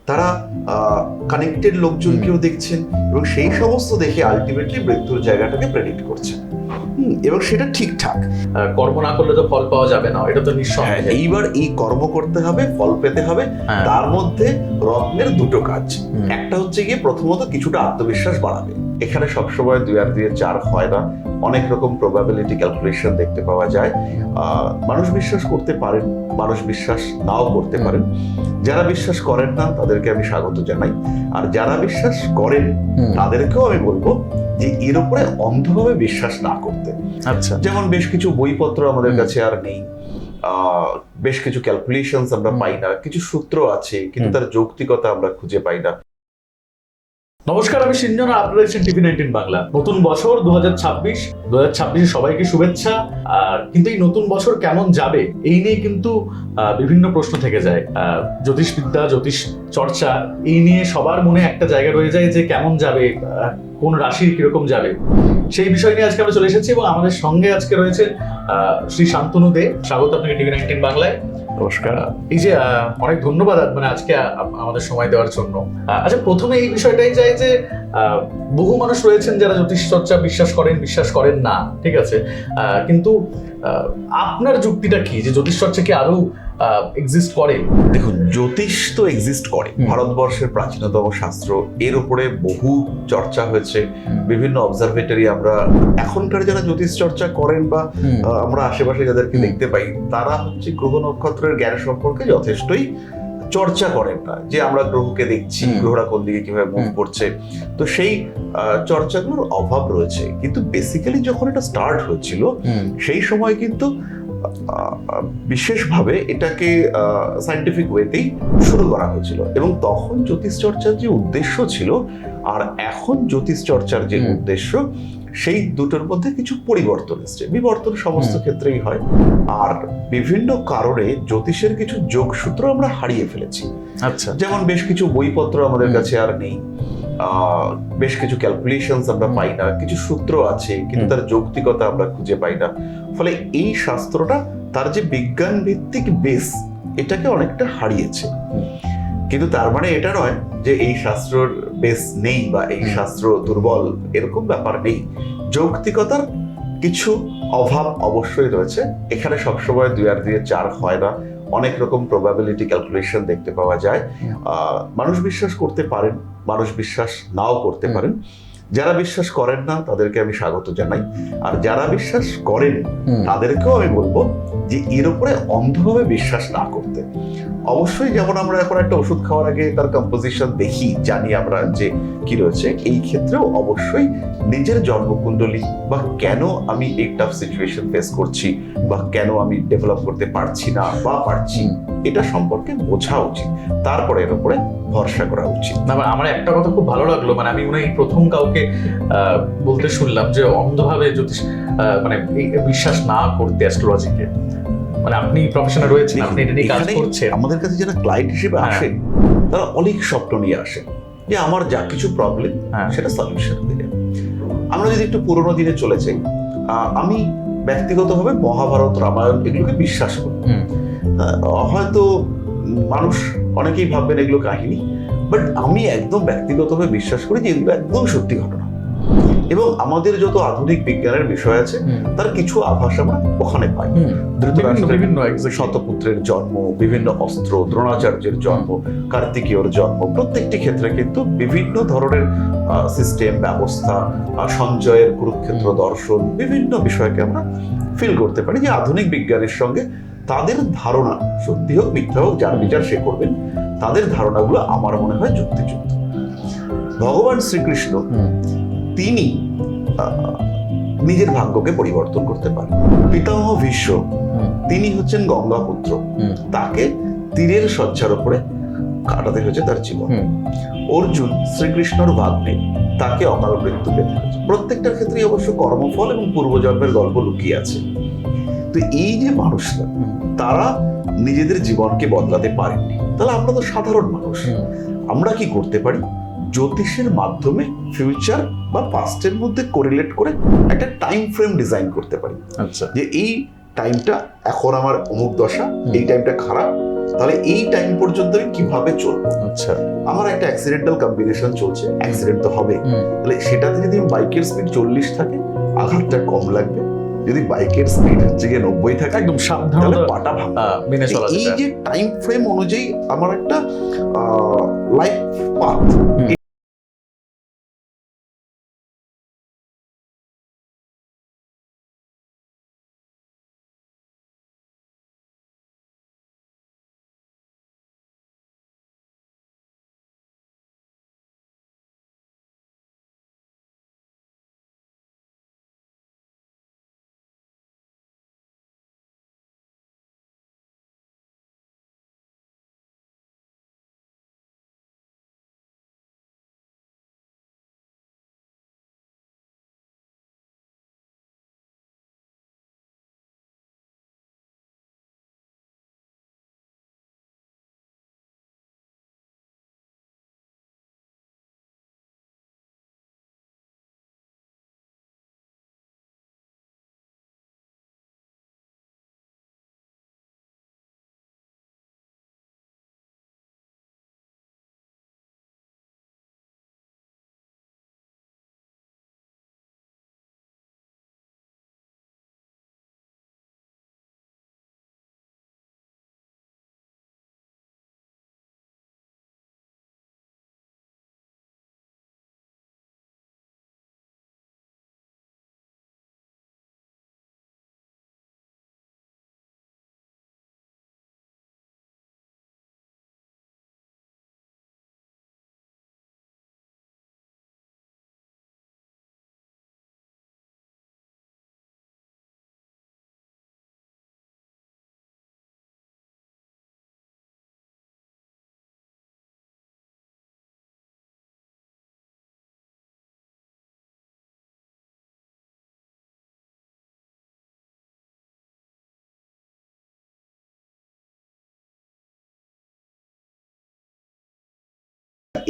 তারা কানেক্টেড লোকজনকেও দেখছেন এবং সেই সমস্ত দেখে আলটিমেটলি মৃত্যুর জায়গাটাকে প্রেডিক্ট করছেন। এবং সেটা ঠিকঠাক। কর্ম না করলে তো ফল পাওয়া যাবে না, এটা তো নিঃসন্দেহে। এইবার এই কর্ম করতে হবে, ফল পেতে হবে। তার মধ্যে রত্নের দুটো কাজ। একটা হচ্ছে গিয়ে প্রথমত কিছুটা আত্মবিশ্বাস বাড়াবে। এখানে সবসময় 2 আর 2 এর 4 হয় না, অনেক রকম প্রবাবিলিটি ক্যালকুলেশন দেখতে পাওয়া যায়। মানুষ বিশ্বাস করতে পারেন, মানুষ বিশ্বাস নাও করতে পারেন। যারা বিশ্বাস করেন না তাদেরকে আমি স্বাগত জানাই, আর যারা বিশ্বাস করেন তাদেরকেও আমি বলবো যে এর উপরে অন্ধভাবে বিশ্বাস না করতে। আচ্ছা, যেমন বেশ কিছু বইপত্র আমাদের কাছে আর নেই, বেশ কিছু ক্যালকুলেশনস আমরা পাই না, কিছু সূত্র আছে কিন্তু তার যৌক্তিকতা আমরা খুঁজে পাই না। নমস্কার, আমি সিঞ্জন, আপনারা দেখছেন TV19 বাংলা। নতুন বছর 2026 সবাইকে শুভেচ্ছা। কিন্তু এই নতুন বছর কেমন যাবে এই নিয়ে কিন্তু বিভিন্ন প্রশ্ন থেকে যায়। জ্যোতিষবিদ্যা, জ্যোতিষ চর্চা এই নিয়ে সবার মনে একটা জায়গা রয়ে যায় যে কেমন যাবে, কোন রাশির কিরকম যাবে, সেই বিষয় নিয়ে আজকে আমরা চলে এসেছি। এবং আমাদের সঙ্গে আজকে রয়েছে শ্রী শান্তনু দে। স্বাগত আপনাকে TV19 বাংলায়। নমস্কার। এই যে অনেক ধন্যবাদ মানে আজকে আমাদের সময় দেওয়ার জন্য। আচ্ছা, প্রথমে এই বিষয়টাই যাই যে বহু মানুষ রয়েছেন যারা জ্যোতিষ চর্চা বিশ্বাস করেন না, ঠিক আছে, কিন্তু আপনার যুক্তিটা কি যে জ্যোতিষ চর্চা কি আদৌ এক্সিস্ট করে? দেখুন, জ্যোতিষ তো এক্সিস্ট করে, ভারতবর্ষের প্রাচীনতম শাস্ত্র, এর উপরে বহু চর্চা হয়েছে, বিভিন্ন অবজারভেটরি। আমরা এখনকার যারা জ্যোতিষ চর্চা করেন বা আমরা আশেপাশে যাদেরকে দেখতে পাই, তারা হচ্ছে গ্রহ নক্ষত্রের জ্ঞান সম্পর্কে যথেষ্টই চর্চা করেন না, যে আমরা গ্রহকে দেখছি, গ্রহরা কোন দিকে কিভাবে মুভ করছে, তো সেই চর্চাগুলোর অভাব রয়েছে। কিন্তু বেসিক্যালি যখন এটা স্টার্ট হয়েছিল সেই সময় কিন্তু বিশেষভাবে এটাকে সায়েন্টিফিক ওয়েতেই শুরু করা হয়েছিল, এবং তখন জ্যোতিষ চর্চার যে উদ্দেশ্য ছিল আর এখন জ্যোতিষ চর্চার যে উদ্দেশ্য, সেই দুটোর মধ্যে কিছু পরিবর্তন এসছে। বিবর্তন সমস্ত ক্ষেত্রেই হয়, আর বিভিন্ন কারণে জ্যোতিষের কিছু যোগসূত্র আমরা হারিয়ে ফেলেছি। আচ্ছা, যেমন বেশ কিছু বইপত্র আমাদের কাছে আর নেই, বেশ কিছু ক্যালকুলেশনস আমরা পাই না, কিছু সূত্র আছে কিন্তু তার যৌক্তিকতা আমরা খুঁজে পাই না। ফলে এই শাস্ত্রটা তার যে বিজ্ঞান ভিত্তিক বেস, এটাকে অনেকটা হারিয়েছে। কিন্তু তার মানে এটা নয় যে এই শাস্ত্রর বেস নেই বা এই শাস্ত্র দুর্বল, এরকম ব্যাপার নেই। যৌক্তিকতার কিছু অভাব অবশ্যই রয়েছে। এখানে সবসময় 2 আর 2 এর 4 হয় না, অনেক রকম প্রবাবিলিটি ক্যালকুলেশন দেখতে পাওয়া যায়। মানুষ বিশ্বাস করতে পারেন, মানুষ বিশ্বাস নাও করতে পারেন। যারা বিশ্বাস করেন না তাদেরকে আমি স্বাগত জানাই, আর যারা বিশ্বাস করেন তাদেরকেও আমি বলবো যে এর উপরে অন্ধভাবে বিশ্বাস না করতে। অবশ্যই যেমন আমরা এখন একটা ওষুধ খাওয়ার আগে তার কম্পোজিশন দেখি, জানি আমরা যে কি রয়েছে, এই ক্ষেত্রেও অবশ্যই নিজের জন্মকুণ্ডলী বা কেন আমি এই টাফ সিচুয়েশন ফেস করছি বা কেন আমি ডেভেলপ করতে পারছি না বা পারছি, এটা সম্পর্কে বোঝা উচিত, তারপরে এর উপরে ভরসা করা উচিত। না, আমার একটা কথা খুব ভালো লাগলো, মানে আমি মনে হয় প্রথম কাউকে বলতে শুনলাম যে অন্ধভাবে জ্যোতিষ মানে বিশ্বাস না করতে অ্যাস্ট্রোলজিকে। মানে আপনি প্রফেশনাল রয়েছেন, আপনি এটা নিয়ে কাজ করছেন। আমাদের কাছে যারা ক্লায়েন্ট হিসেবে আসেন তারা অনেক স্বপ্ন নিয়ে আসেন যে আমার যা কিছু প্রবলেম সেটা সলিউশন দিলেন। আমরা যদি একটু পুরোনো দিনে চলে যাই, আমি ব্যক্তিগতভাবে মহাভারত, রামায়ণ এগুলোকে বিশ্বাস করি। হয়তো মানুষ অনেকেই ভাববেন এগুলো কাহিনী, বাট আমি একদম ব্যক্তিগতভাবে বিশ্বাস করি যে এগুলো একদম সত্যি ঘটনা, এবং আমাদের যত আধুনিক বিজ্ঞানের বিষয় আছে তার কিছু আভাস আমরা ওখানে পাই। বিভিন্ন শতপুত্রের জন্ম, বিভিন্ন অস্ত্র, দ্রোণাচার্যের জন্ম, কার্তিকেয়র জন্ম, প্রত্যেকটি ক্ষেত্রে কিন্তু বিভিন্ন ধরনের সিস্টেম, ব্যবস্থা, সঞ্জয়ের কুরুক্ষেত্র দর্শন, বিভিন্ন বিষয়কে আমরা ফিল করতে পারি যে আধুনিক বিজ্ঞানের সঙ্গে তাদের ধারণা, সত্যি হোক মিথ্যা হোক, যার বিচার সে করবেন, তাদের ধারণাগুলো আমার মনে হয় যুক্তিযুক্ত। ভগবান শ্রীকৃষ্ণ তিনি নিজের ভাগ্যকে পরিবর্তন করতে পারেন। পিতামহ ভীষ্ম তিনি হচ্ছেন গঙ্গাপুত্র, তাকে তীরের শয্যার উপরে কাটাতে হয়েছে তার জীবন। অর্জুন শ্রীকৃষ্ণর ভাগ্নে, তাকে অকাল মৃত্যু পেতে হয়েছে। প্রত্যেকটার ক্ষেত্রে অবশ্য কর্মফল এবং পূর্বজন্মের গল্প লুকিয়ে আছে। তো এই যে মানুষরা, তারা নিজেদের জীবনকে বদলাতে পারেননি, তাহলে আমরা তো সাধারণ মানুষ, আমরা কি করতে পারি? জ্যোতিষের মাধ্যমে ফিউচার বা পাস্টের মধ্যে কোরিলেট করে একটা টাইম ফ্রেম ডিজাইন করতে পারি। আচ্ছা, যে এই টাইমটা এখন আমার অমুক দশা, এই টাইমটা খারাপ, তাহলে এই টাইম পর্যন্ত আমি কিভাবে চলবো। আচ্ছা, আমার একটা অ্যাক্সিডেন্টাল কম্বিনেশন চলছে, অ্যাক্সিডেন্ট তো হবে, তাহলে সেটাতে যদি বাইকের স্পিড 40 থাকে আঘাতটা কম লাগবে, যদি বাইকের স্পিড হচ্ছে গিয়ে 90 থাকে একদম তাহলে সাবধানতা পাটা ভাঙবে। মেনে চলা এই যেটা। যে টাইম ফ্রেম অনুযায়ী আমার একটা লাইফ পাথ,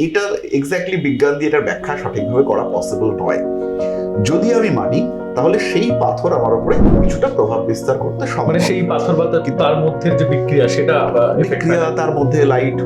এটার এক্স্যাক্টলি বিজ্ঞান দিয়ে এটার ব্যাখ্যা সঠিকভাবে করা পসিবল নয়। যদি আমি মানি তাহলে সেই পাথর আমার উপরে কিছুটা প্রভাব বিস্তার করতে সম্ভব। মানে সেই পাথর বা তার মধ্যে যে বিক্রিয়া সেটা বিক্রিয়া, তার মধ্যে লাইট,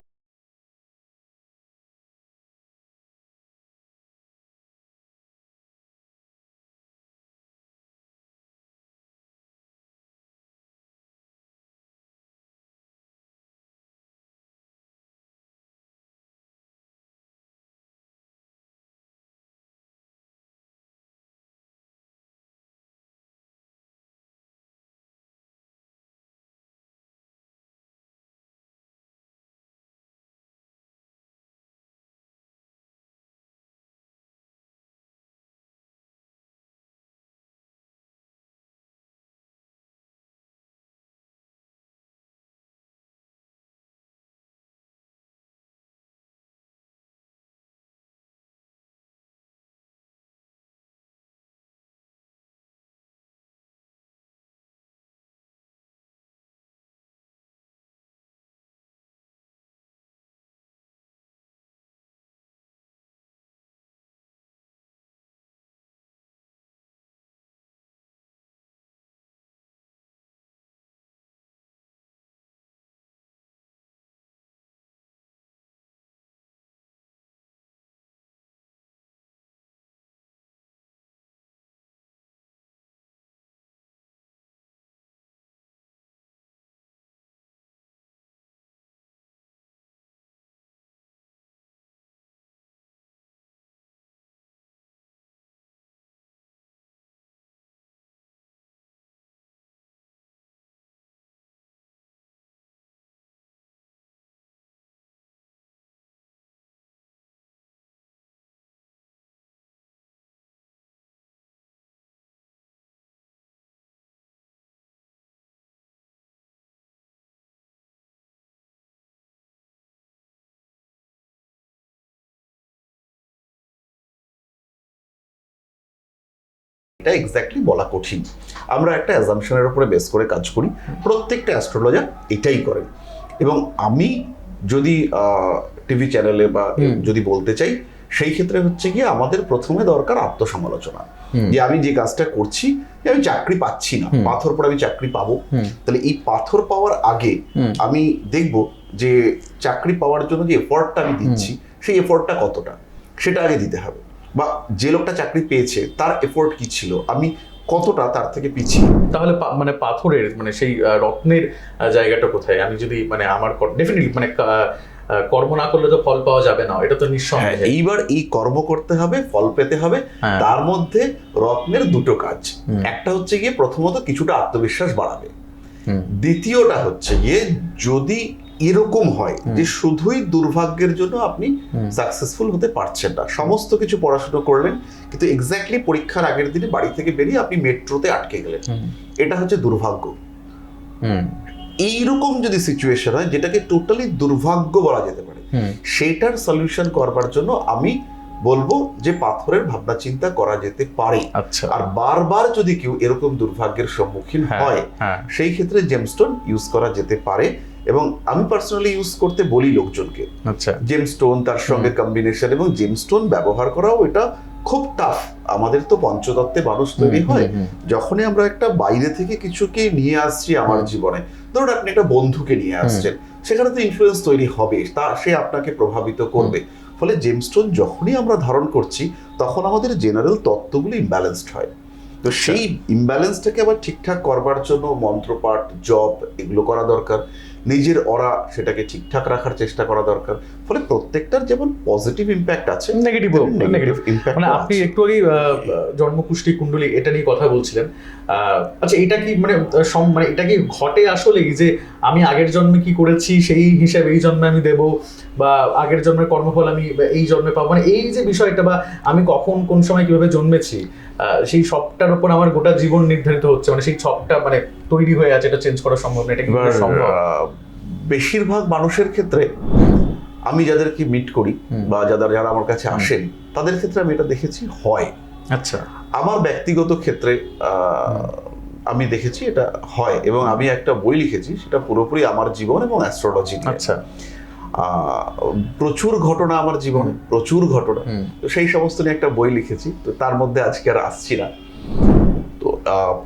এটা এক্স্যাক্টলি বলা কঠিন। আমরা একটা অ্যাজাম্পশনের উপরে বেস করে কাজ করি, প্রত্যেকটা অ্যাস্ট্রোলজার এটাই করেন। এবং আমি যদি টিভি চ্যানেলে বা যদি বলতে চাই, সেই ক্ষেত্রে হচ্ছে গিয়ে আমাদের প্রথমে দরকার আত্মসমালোচনা, যে আমি যে কাজটা করছি আমি চাকরি পাচ্ছি না, পাথর পরে আমি চাকরি পাবো, তাহলে এই পাথর পাওয়ার আগে আমি দেখবো যে চাকরি পাওয়ার জন্য যে এফোর্টটা আমি দিচ্ছি সেই এফোর্টটা কতটা সেটা আগে দিতে হবে, বা যে লোকটা চাকরি পেয়েছে তার এফোর্ট কি ছিল, আমি কতটা তার থেকে পিছিয়ে। তাহলে মানে পাথরের মানে সেই রত্নের জায়গাটা কোথায়? আমি যদি মানে আমার ডেফিনেটলি মানে কর্ম না করলে তো ফল পাওয়া যাবে না, এটা তো নিঃসন্দেহে। এইবার এই কর্ম করতে হবে, ফল পেতে হবে। তার মধ্যে রত্নের দুটো কাজ, একটা হচ্ছে গিয়ে প্রথমত কিছুটা আত্মবিশ্বাস বাড়াবে, দ্বিতীয়টা হচ্ছে গিয়ে যদি এরকম হয় যে শুধুই দুর্ভাগ্যের জন্য আপনি সাকসেসফুল হতে পারছেন না, সমস্ত কিছু পড়াশোনা করলেন কিন্তু এক্স্যাক্টলি পরীক্ষার আগের দিনে বাড়ি থেকে বেরিয়ে আপনি মেট্রোতে আটকে গেলেন, এটা হচ্ছে দুর্ভাগ্য। এইরকম যদি সিচুয়েশন হয় যেটাকে টোটালি দুর্ভাগ্য বলা যেতে পারে, সেটার সলিউশন করবার জন্য আমি বলবো যে পাথরের ভাবনা চিন্তা করা যেতে পারে। আর বারবার যদি কেউ এরকম দুর্ভাগ্যের সম্মুখীন হয় সেই ক্ষেত্রে জেমস্টোন ইউজ করা যেতে পারে, এবং আমি পার্সোনালি ইউজ করতে বলি লোকজনকে। জেমস্টোন তার সঙ্গে কম্বিনেশন, এবং জেমস্টোন ব্যবহার করাও এটা খুব টাফ। আমাদের তো পঞ্চতত্ত্বে মানুষ তৈরি হয়, যখনই আমরা একটা বাইরে থেকে কিছুকে নিয়ে আসছি আমার জীবনে, ধরুন আপনি একটা বন্ধুকে নিয়ে আসছেন, সেখানে তো ইনফ্লুয়েন্স তৈরি হবে, তা সে আপনাকে প্রভাবিত করবে। ফলে জেমস্টোন যখনই আমরা ধারণ করছি তখন আমাদের জেনারেল তত্ত্বগুলো ইমব্যালেন্সড হয়। তো সেই ইমব্যালেন্সটাকে আবার ঠিকঠাক করবার জন্য মন্ত্রপাঠ, জপ এগুলো করা দরকার, নিজের অরা সেটাকে ঠিকঠাক রাখার চেষ্টা করা দরকার। ফলে প্রত্যেকটার যেমন পজিটিভ ইম্প্যাক্ট আছে, নেগেটিভ ইম্প্যাক্ট। মানে আপনি একটু আগেই জন্মকুষ্টি কুণ্ডলী এটা নিয়ে কথা বলছিলেন। আচ্ছা, এটা কি মানে মানে এটা কি ঘটে আসলে যে আমি আগের জন্মে কি করেছি সেই হিসাবে এই জন্মে আমি দেব, বা আগের জন্মের কর্মফল আমি এই জন্মে পাবো, মানে এই যে বিষয়টা, বা আমি কখন কোন সময় কিভাবে জন্মেছি সেই সবটার উপর আমার গোটা জীবন নির্ধারিত হচ্ছে, মানে সেই ছকটা মানে তৈরি হয়ে আছে, এটা চেঞ্জ করা সম্ভব না? এটা কি সম্ভব? বেশিরভাগ মানুষের ক্ষেত্রে আমি যাদেরকে মিট করি বা যারা আমার কাছে আসেন তাদের ক্ষেত্রে আমি এটা দেখেছি হয়। আচ্ছা, আমার ব্যক্তিগত ক্ষেত্রে আমি দেখেছি এটা হয়, এবং আমি একটা বই লিখেছি সেটা পুরোপুরি আমার জীবন এবং অ্যাস্ট্রোলজি। আচ্ছা, প্রচুর ঘটনা আমার জীবনে, প্রচুর ঘটনা, তো সেই সমস্ত নিয়ে একটা বই লিখেছি, তো তার মধ্যে আজকে আর আসছি না। তো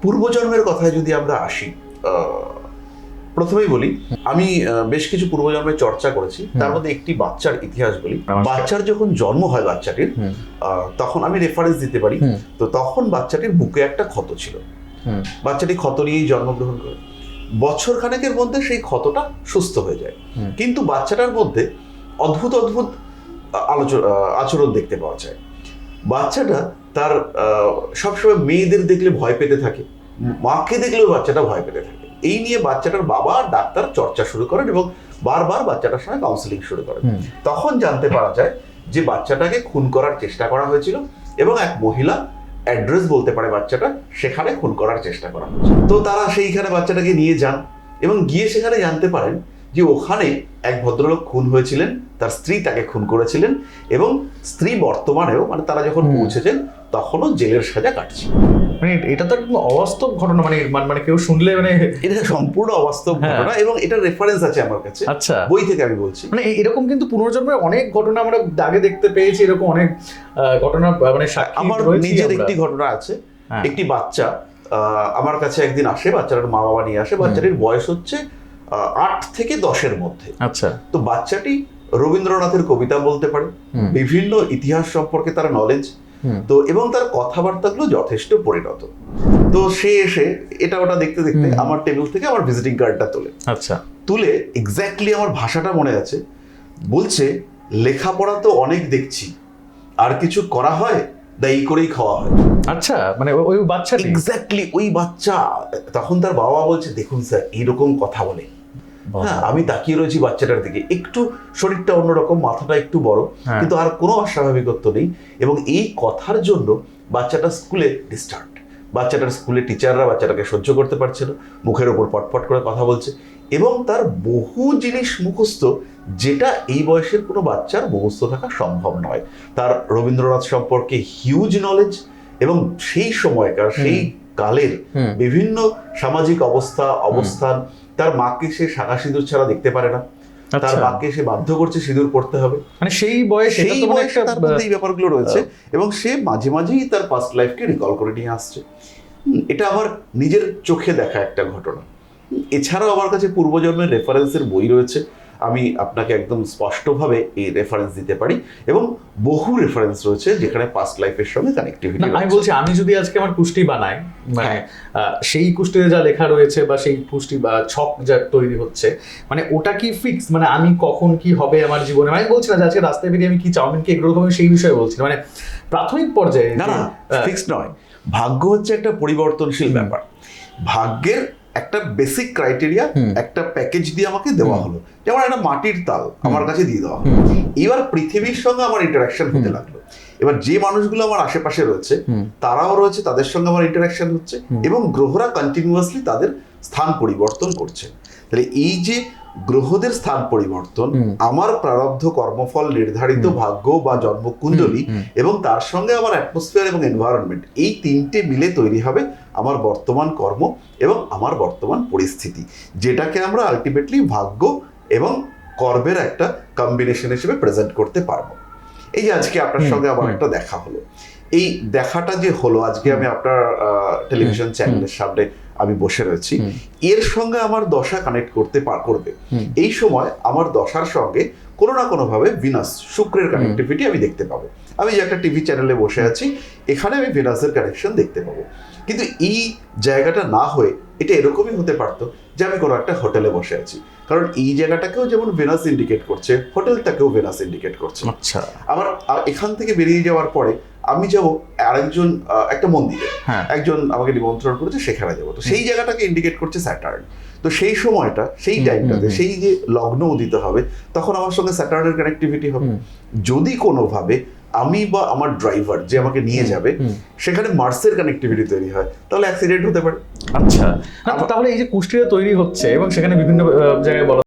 পূর্বজন্মের কথায় যদি আমরা আসি, প্রথমেই বলি আমি বেশ কিছু পূর্বজন্মের চর্চা করেছি, তার মধ্যে একটি বাচ্চার ইতিহাস বলি। বাচ্চার যখন জন্ম হয় বাচ্চাটির, তখন আমি রেফারেন্স দিতে পারি। তো তখন বাচ্চাটির বুকে একটা ক্ষত ছিল, বাচ্চাটি ক্ষত নিয়েই জন্মগ্রহণ করে। বছর খানেকের মধ্যে সেই ক্ষতটা সুস্থ হয়ে যায়, কিন্তু বাচ্চাটার মধ্যে অদ্ভুত অদ্ভুত আচরণ দেখতে পাওয়া যায়। বাচ্চাটা তার সবসময় মেয়েদের দেখলে ভয় পেতে থাকে, মাকে দেখলেও বাচ্চাটা ভয় পেতে থাকে। এই নিয়ে বাচ্চাটার বাবা আর ডাক্তার চর্চা শুরু করেন এবং বারবার বাচ্চাটার সঙ্গে কাউন্সিলিং শুরু করেন। তখন জানতে পারা যায় যে বাচ্চাটাকে খুন করার চেষ্টা করা হয়েছিল, এবং এক মহিলা অ্যাড্রেস বলতে পারে বাচ্চাটা, সেখানে খুন করার চেষ্টা করা হয়েছে। তো তারা সেইখানে বাচ্চাটাকে নিয়ে যান এবং গিয়ে সেখানে জানতে পারেন যে ওখানে এক ভদ্রলোক খুন হয়েছিলেন, তার স্ত্রী তাকে খুন করেছিলেন, এবং স্ত্রী বর্তমানেও মানে তারা যখন পৌঁছেছেন তখনও জেলের সাজা কাটছে। মানে এটা তো একদম অবাস্তব ঘটনা, মানে কেউ শুনলে মানে এটা সম্পূর্ণ অবাস্তব ঘটনা, এবং এটার রেফারেন্স আছে আমার কাছে। আচ্ছা, বই থেকে আমি বলছি। মানে এরকম কিন্তু পুনর্জন্মের অনেক ঘটনা আমরা আগে দেখতে পেয়েছি, এরকম অনেক ঘটনা মানে আমার নিজের একটি ঘটনা আছে। একটি বাচ্চা আমার কাছে একদিন আসে, বাচ্চাটার মা বাবা নিয়ে আসে, বাচ্চাটির বয়স হচ্ছে 8 থেকে 10-এর মধ্যে। আচ্ছা, তো বাচ্চাটি রবীন্দ্রনাথের কবিতা বলতে পারে, বিভিন্ন ইতিহাস সম্পর্কে তার নলেজ, তো এবং তার কথাবার্তাগুলো যথেষ্ট পরিণত। তো সে এসে এটা ওটা দেখতে দেখতে আমার টেবিল থেকে আমার ভিজিটিং কার্ডটা তোলে। আচ্ছা, তুলে এক্স্যাক্টলি আমার ভাষাটা মনে আছে, বলছে লেখাপড়া তো অনেক দেখছি, আর কিছু করা হয় দা এই করেই খাওয়া হয়। আচ্ছা, মানে ওই বাচ্চা এক্স্যাক্টলি ওই বাচ্চা। তখন তার বাবা বলছে, দেখুন স্যার এইরকম কথা বলে। হ্যাঁ, আমি তাকিয়ে রয়েছি বাচ্চাটার দিকে, একটু শরীরটা অন্যরকম, মাথাটা একটু বড়, কিন্তু আর কোনো অস্বাভাবিকত্ব নেই। এবং এই কথার জন্য বাচ্চাটা স্কুলে ডিস্টার্ব, বাচ্চাটার স্কুলে টিচাররা বাচ্চাটাকে সহ্য করতে পারছে না, মুখের ওপর পটপট করে কথা বলছে, এবং তার বহু জিনিস মুখস্থ, যেটা এই বয়সের কোনো বাচ্চার মুখস্থ থাকা সম্ভব নয়। তার রবীন্দ্রনাথ সম্পর্কে হিউজ নলেজ, এবং সেই সময়কার সেই কালের বিভিন্ন সামাজিক অবস্থান। তার মাকে সে শাঁখা সিঁদুর ছাড়া দেখতে পারে না, তার মাকে সে বাধ্য করছে সিঁদুর পড়তে হবে। মানে সেই বয়সে তার মধ্যে এই ব্যাপারগুলো রয়েছে, এবং সে মাঝে মাঝেই তার পাস্ট লাইফকে রিকল করে নিয়ে আসছে। এটা আমার নিজের চোখে দেখা একটা ঘটনা। এছাড়াও আমার কাছে পূর্বজন্মের রেফারেন্সের বই রয়েছে। আমি আপনাকে একদম স্পষ্টভাবে এই রেফারেন্স দিতে পারি, এবং বহু রেফারেন্স রয়েছে যেখানে পাস্ট লাইফের সঙ্গে কানেক্টিভিটি। আমি বলছি, আমি যদি আজকে আমার কুষ্টি বানাই, মানে সেই কুষ্টিতে যা লেখা রয়েছে বা সেই কুষ্টি বা ছক যা তৈরি হচ্ছে, মানে ওটা কি ফিক্স? মানে আমি কখন কি হবে আমার জীবনে, আমি বলছি না যে আজকে রাস্তায় বেরিয়ে আমি কি চাউমিন কি এগুলো খাবো, সেই বিষয়ে বলছি না। মানে প্রাথমিক পর্যায়ে না, ফিক্স নয়। ভাগ্য হচ্ছে একটা পরিবর্তনশীল ব্যাপার। ভাগ্যের একটা বেসিক ক্রাইটেরিয়া, একটা প্যাকেজ দিয়ে আমাকে দেওয়া হলো, যেমন একটা মাটির তাল আমার কাছে দিয়ে দেওয়া হলো। এবার পৃথিবীর সঙ্গে আমার ইন্টারাকশন হতে লাগলো। এবার যে মানুষগুলো আমার আশেপাশে রয়েছে তারাও রয়েছে, তাদের সঙ্গে আমার ইন্টারাকশন হচ্ছে, এবং গ্রহরা কন্টিনিউয়াসলি তাদের স্থান পরিবর্তন করছে। তাহলে এই যে গ্রহদের স্থান পরিবর্তন, আমার প্রারব্ধ কর্মফল, নির্ধারিত ভাগ্য বা জন্মকুণ্ডলী, এবং তার সঙ্গে আমার অ্যাটমসফিয়ার এবং এনভায়রনমেন্ট, এই তিনটে মিলে তৈরি হবে আমার বর্তমান কর্ম এবং আমার বর্তমান পরিস্থিতি, যেটাকে আমরা আলটিমেটলি ভাগ্য এবং কর্মের একটা কম্বিনেশন হিসেবে প্রেজেন্ট করতে পারবো। এই যে আজকে আপনার সঙ্গে আমার একটা দেখা হলো, এই দেখাটা যে হলো আজকে, আমি আপনার টেলিভিশন চ্যানেলের সামনে আমি বসে রয়েছি, এর সঙ্গে আমার দশা কানেক্ট করবে। এই সময় আমার দশার সঙ্গে কোনো না কোনো ভাবে ভিনাস, শুক্রের কানেক্টিভিটি আমি দেখতে পাবো। আমি যে একটা টিভি চ্যানেলে বসে আছি, এখানে আমি ভিনাসের কানেকশন দেখতে পাবো। কিন্তু এই জায়গাটা না হয়ে এটা এরকমই হতে পারতো যে আমি কোনো একটা হোটেলে বসে আছি, কারণ এই জায়গাটাকেও যেমন ভেনাস ইন্ডিকেট করছে, হোটেলটাকেও ভেনাস ইন্ডিকেট করছে। আচ্ছা, আবার এখান থেকে বেরিয়ে যাওয়ার পরে আমি যাব আরেকজন একটা মন্দিরে, একজন আমাকে নিমন্ত্রণ করেছে, সেখানে যাবো, তো সেই জায়গাটাকে ইন্ডিকেট করছে স্যাটার্ন। তো সেই সময়টা, সেই টাইমটাতে, সেই যে লগ্ন উদিত হবে, তখন আমার সঙ্গে স্যাটার্নের কানেক্টিভিটি হবে। যদি কোনোভাবে আমি বা আমার ড্রাইভার যে আমাকে নিয়ে যাবে সেখানে মার্সের কানেক্টিভিটি তৈরি হয়, তাহলে অ্যাক্সিডেন্ট হতে পারে। আচ্ছা, তাহলে এই যে কুষ্টিটা তৈরি হচ্ছে এবং সেখানে বিভিন্ন জায়গায় বলা